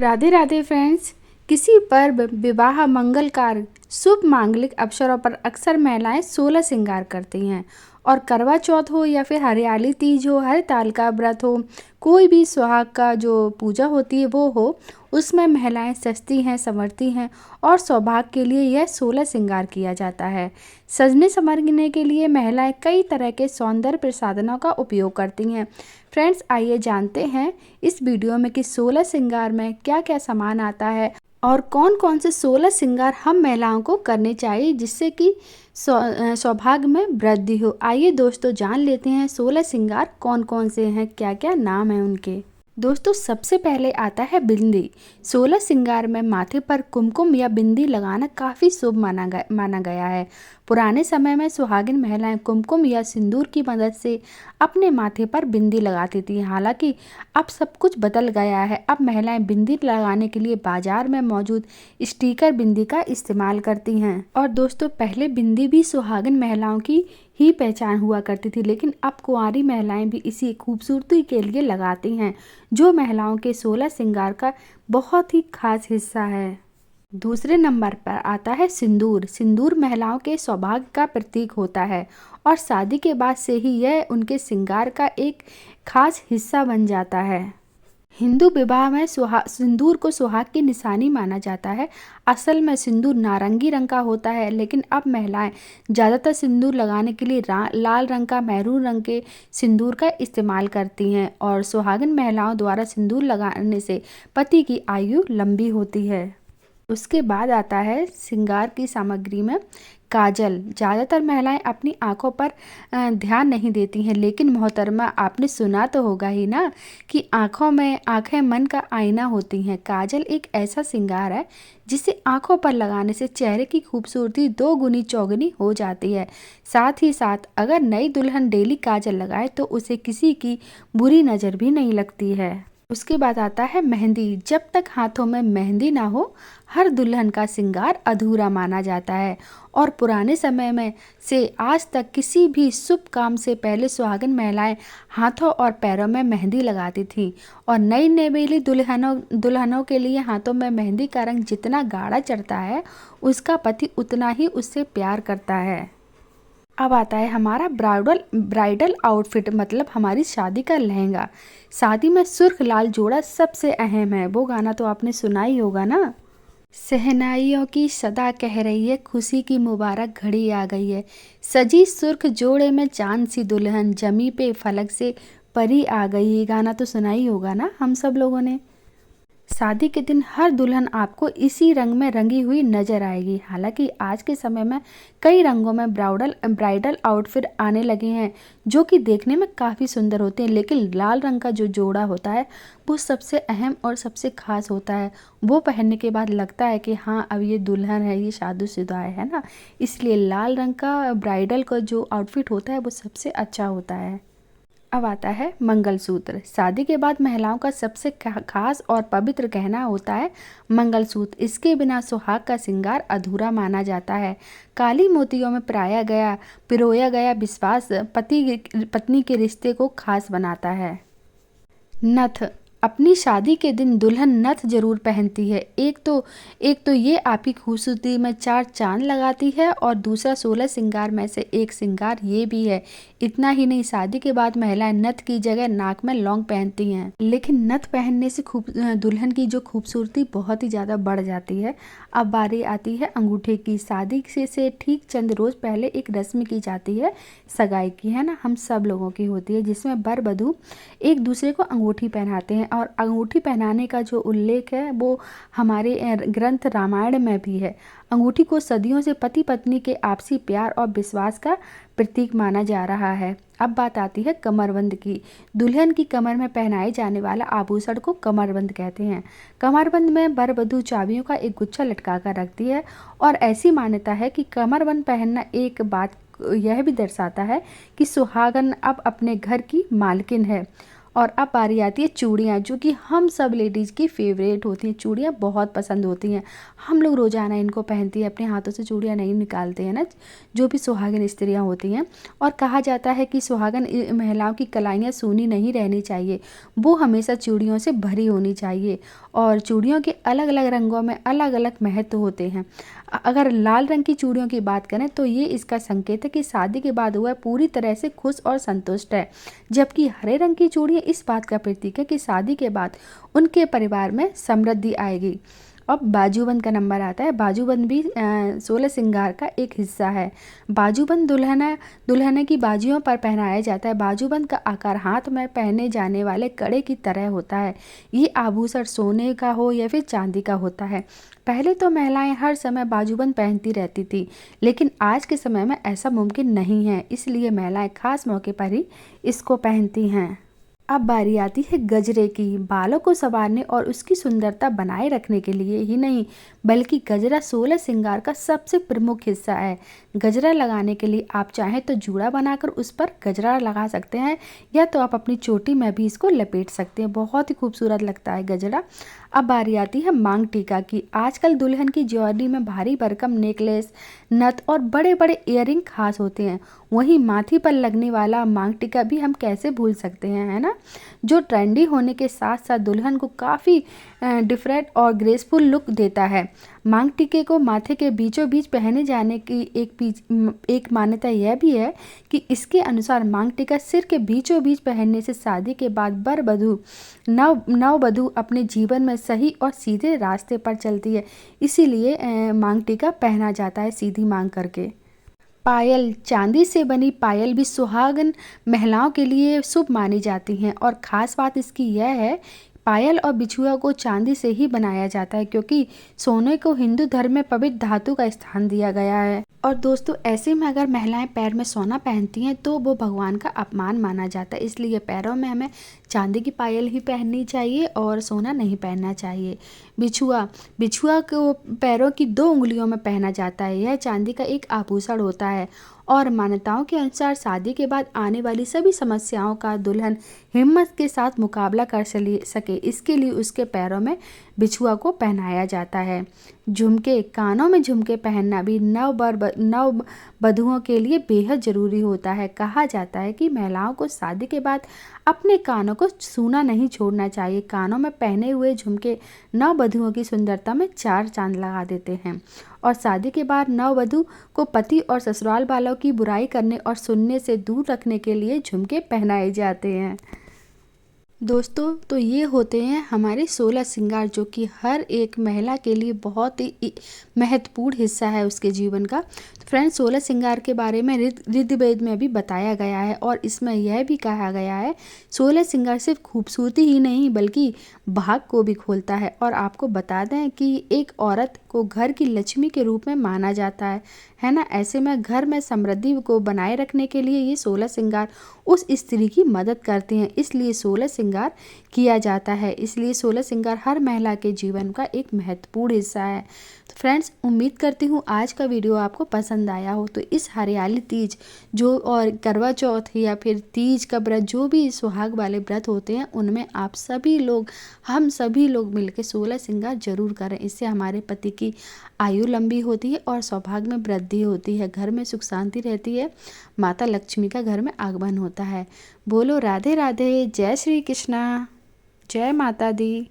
Radhe Radhe friends. किसी पर्व, विवाह, मंगल कार्य, शुभ मांगलिक अवसरों पर अक्सर महिलाएं 16 श्रृंगार करती हैं। और करवा चौथ हो या फिर हरियाली तीज हो, हरताल का व्रत हो, कोई भी सुहाग का जो पूजा होती है वो हो, उसमें महिलाएं सजती हैं, संवरती हैं और सौभाग्य के लिए यह 16 श्रृंगार किया जाता है। सजने संवरने के लिए महिलाएं कई तरह के सौंदर्य प्रसाधनों का उपयोग करती हैं। फ्रेंड्स, आइए जानते हैं इस वीडियो में कि 16 श्रृंगार में क्या क्या सामान आता है और कौन कौन से 16 श्रृंगार हम महिलाओं को करने चाहिए जिससे कि सौभाग्य में वृद्धि हो। आइए दोस्तों जान लेते हैं 16 श्रृंगार कौन कौन से हैं, क्या क्या नाम है उनके। दोस्तों, सबसे पहले आता है बिंदी। 16 श्रृंगार में माथे पर कुमकुम या बिंदी लगाना काफ़ी शुभ माना गया है। पुराने समय में सुहागिन महिलाएं कुमकुम या सिंदूर की मदद से अपने माथे पर बिंदी लगाती थी। हालांकि अब सब कुछ बदल गया है। अब महिलाएं बिंदी लगाने के लिए बाजार में मौजूद स्टिकर बिंदी का इस्तेमाल करती हैं। और दोस्तों, पहले बिंदी भी सुहागिन महिलाओं की ही पहचान हुआ करती थी, लेकिन अब कुंवारी महिलाएं भी इसी खूबसूरती के लिए लगाती हैं, जो महिलाओं के 16 श्रृंगार का बहुत ही खास हिस्सा है। दूसरे नंबर पर आता है सिंदूर। सिंदूर महिलाओं के सौभाग्य का प्रतीक होता है और शादी के बाद से ही यह उनके श्रृंगार का एक खास हिस्सा बन जाता है। हिंदू विवाह में सिंदूर को सुहाग की निशानी माना जाता है। असल में सिंदूर नारंगी रंग का होता है, लेकिन अब महिलाएं ज़्यादातर सिंदूर लगाने के लिए लाल रंग का, मैरून रंग के सिंदूर का इस्तेमाल करती हैं। और सुहागिन महिलाओं द्वारा सिंदूर लगाने से पति की आयु लंबी होती है। उसके बाद आता है श्रृंगार की सामग्री में काजल। ज़्यादातर महिलाएं अपनी आंखों पर ध्यान नहीं देती हैं, लेकिन मोहतरमा, आपने सुना तो होगा ही ना कि आंखें मन का आईना होती हैं। काजल एक ऐसा श्रृंगार है जिसे आंखों पर लगाने से चेहरे की खूबसूरती 2 गुनी चौगुनी हो जाती है। साथ ही साथ अगर नई दुल्हन डेली काजल लगाए तो उसे किसी की बुरी नज़र भी नहीं लगती है। उसके बाद आता है मेहंदी। जब तक हाथों में मेहंदी ना हो, हर दुल्हन का श्रृंगार अधूरा माना जाता है। और पुराने समय में से आज तक किसी भी शुभ काम से पहले सुहागिन महिलाएं हाथों और पैरों में मेहंदी लगाती थीं। और नई नवेली दुल्हनों के लिए हाथों में मेहंदी का रंग जितना गाढ़ा चढ़ता है, उसका पति उतना ही उससे प्यार करता है। अब आता है हमारा ब्राइडल आउटफिट, मतलब हमारी शादी का लहंगा। शादी में सुर्ख लाल जोड़ा सबसे अहम है। वो गाना तो आपने सुना ही होगा ना। शहनाइयों की सदा कह रही है, खुशी की मुबारक घड़ी आ गई है। सजी सुर्ख जोड़े में चांद सी दुल्हन, जमी पे फलक से परी आ गई। ये गाना तो सुना ही होगा ना हम सब लोगों ने। शादी के दिन हर दुल्हन आपको इसी रंग में रंगी हुई नजर आएगी। हालांकि आज के समय में कई रंगों में ब्राइडल आउटफिट आने लगे हैं, जो कि देखने में काफ़ी सुंदर होते हैं, लेकिन लाल रंग का जो जोड़ा होता है वो सबसे अहम और सबसे खास होता है। वो पहनने के बाद लगता है कि हाँ, अब ये दुल्हन है, ये शादीशुदा है ना। इसलिए लाल रंग का ब्राइडल का जो आउटफिट होता है वो सबसे अच्छा होता है। अब आता है मंगलसूत्र। शादी के बाद महिलाओं का सबसे खास और पवित्र गहना होता है मंगलसूत्र। इसके बिना सुहाग का श्रृंगार अधूरा माना जाता है। काली मोतियों में पिरोया गया विश्वास पति पत्नी के रिश्ते को खास बनाता है। नथ। अपनी शादी के दिन दुल्हन नथ जरूर पहनती है। एक तो ये आपकी खूबसूरती में 4 चांद लगाती है, और दूसरा 16 श्रृंगार में से एक श्रृंगार ये भी है। इतना ही नहीं, शादी के बाद महिलाएं नथ की जगह नाक में लौंग पहनती हैं, लेकिन नथ पहनने से दुल्हन की जो खूबसूरती बहुत ही ज़्यादा बढ़ जाती है। अब बारी आती है अंगूठे की। शादी से ठीक चंद रोज पहले एक रस्म की जाती है सगाई की, है ना, हम सब लोगों की होती है, जिसमें वर वधू एक दूसरे को अंगूठी पहनाते हैं। और अंगूठी पहनाने का जो उल्लेख है वो हमारे ग्रंथ रामायण में भी है। अंगूठी को सदियों से पति पत्नी के आपसी प्यार और विश्वास का प्रतीक माना जा रहा है। अब बात आती है कमरबंद की। दुल्हन की कमर में पहनाए जाने वाला आभूषण को कमरबंद कहते हैं। कमरबंद में वर वधू चाबियों का एक गुच्छा लटका कर रखती है, और ऐसी मान्यता है कि कमरबंद पहनना एक बात यह भी दर्शाता है कि सुहागन अब अपने घर की मालकिन है और अब बारी आती है चूड़ियाँ, जो कि हम सब लेडीज़ की फेवरेट होती हैं। चूड़ियाँ बहुत पसंद होती हैं, हम लोग रोज़ाना इनको पहनती हैं, अपने हाथों से चूड़ियाँ नहीं निकालते हैं ना, जो भी सुहागिन स्त्रियाँ होती हैं। और कहा जाता है कि सुहागन महिलाओं की कलाइयाँ सूनी नहीं रहनी चाहिए, वो हमेशा चूड़ियों से भरी होनी चाहिए। और चूड़ियों के अलग अलग रंगों में अलग अलग महत्व होते हैं। अगर लाल रंग की चूड़ियों की बात करें तो ये इसका संकेत है कि शादी के बाद वह पूरी तरह से खुश और संतुष्ट है, जबकि हरे रंग की चूड़ियाँ इस बात का प्रतीक है कि शादी के बाद उनके परिवार में समृद्धि आएगी। अब बाजूबंद का नंबर आता है। बाजूबंद भी 16 श्रृंगार का एक हिस्सा है। बाजूबंद दुल्हने की बाजुओं पर पहनाया जाता है। बाजूबंद का आकार हाथ में पहने जाने वाले कड़े की तरह होता है। ये आभूषण सोने का हो या फिर चांदी का होता है। पहले तो महिलाएं हर समय बाजूबंद पहनती रहती थी, लेकिन आज के समय में ऐसा मुमकिन नहीं है, इसलिए महिलाएं खास मौके पर ही इसको पहनती हैं। अब बारी आती है गजरे की। बालों को संवारने और उसकी सुंदरता बनाए रखने के लिए ही नहीं, बल्कि गजरा 16 श्रृंगार का सबसे प्रमुख हिस्सा है। गजरा लगाने के लिए आप चाहें तो जूड़ा बनाकर उस पर गजरा लगा सकते हैं, या तो आप अपनी चोटी में भी इसको लपेट सकते हैं। बहुत ही खूबसूरत लगता है गजरा। अब बारी आती है मांग टीका की। आजकल दुल्हन की ज्वेलरी में भारी भरकम नेकलेस, नथ और बड़े बड़े इयररिंग खास होते हैं। वहीं माथी पर लगने वाला मांग टीका भी हम कैसे भूल सकते हैं, है ना, जो ट्रेंडी होने के साथ साथ दुल्हन को काफ़ी डिफरेंट और ग्रेसफुल लुक देता है। मांग टीके को माथे के बीचों बीच पहने जाने की एक मान्यता यह भी है कि इसके अनुसार मांग टीका सिर के बीचों बीच पहनने से शादी के बाद वर वधू नववधू अपने जीवन में सही और सीधे रास्ते पर चलती है। इसीलिए मांग टीका पहना जाता है सीधी मांग करके। पायल, चांदी से बनी पायल भी सुहागन महिलाओं के लिए शुभ मानी जाती हैं, और ख़ास बात इसकी यह है, पायल और बिछुआ को चांदी से ही बनाया जाता है, क्योंकि सोने को हिंदू धर्म में पवित्र धातु का स्थान दिया गया है। और दोस्तों, ऐसे में अगर महिलाएं पैर में सोना पहनती हैं तो वो भगवान का अपमान माना जाता है, इसलिए पैरों में हमें चांदी की पायल ही पहननी चाहिए और सोना नहीं पहनना चाहिए। बिछुआ को पैरों की 2 उंगलियों में पहना जाता है। यह चांदी का एक आभूषण होता है, और मान्यताओं के अनुसार शादी के बाद आने वाली सभी समस्याओं का दुल्हन हिम्मत के साथ मुकाबला कर सके, इसके लिए उसके पैरों में बिछुआ को पहनाया जाता है। झुमके, कानों में झुमके पहनना भी नव वधुओं के लिए बेहद ज़रूरी होता है। कहा जाता है कि महिलाओं को शादी के बाद अपने कानों को छूना नहीं छोड़ना चाहिए। कानों में पहने हुए झुमके नव वधुओं की सुंदरता में 4 चांद लगा देते हैं। और शादी के बाद नववधु को पति और ससुराल वालों की बुराई करने और सुनने से दूर रखने के लिए झुमके पहनाए जाते हैं। दोस्तों, तो ये होते हैं हमारे 16 श्रृंगार, जो कि हर एक महिला के लिए बहुत ही महत्वपूर्ण हिस्सा है उसके जीवन का। तो फ्रेंड्स, 16 श्रृंगार के बारे में ऋग्वेद में भी बताया गया है, और इसमें यह भी कहा गया है 16 श्रृंगार सिर्फ खूबसूरती ही नहीं बल्कि भाग को भी खोलता है। और आपको बता दें कि एक औरत को घर की लक्ष्मी के रूप में माना जाता है ना। ऐसे में घर में समृद्धि को बनाए रखने के लिए ये 16 श्रृंगार उस स्त्री की मदद करते हैं, इसलिए 16 श्रृंगार किया जाता है। इसलिए 16 श्रृंगार हर महिला के जीवन का एक महत्वपूर्ण हिस्सा है। तो फ्रेंड्स, उम्मीद करती हूँ आज का वीडियो आपको पसंद आया हो। तो इस हरियाली तीज जो और करवा चौथ या फिर तीज का व्रत, जो भी सुहाग वाले व्रत होते हैं, उनमें आप सभी लोग, हम सभी लोग मिलकर 16 श्रृंगार जरूर करें। इससे हमारे पति की आयु लंबी होती है और सौभाग्य में वृद्धि होती है, घर में सुख शांति रहती है, माता लक्ष्मी का घर में आगमन होता है। बोलो राधे राधे, जय श्री कृष्णा, जय माता दी।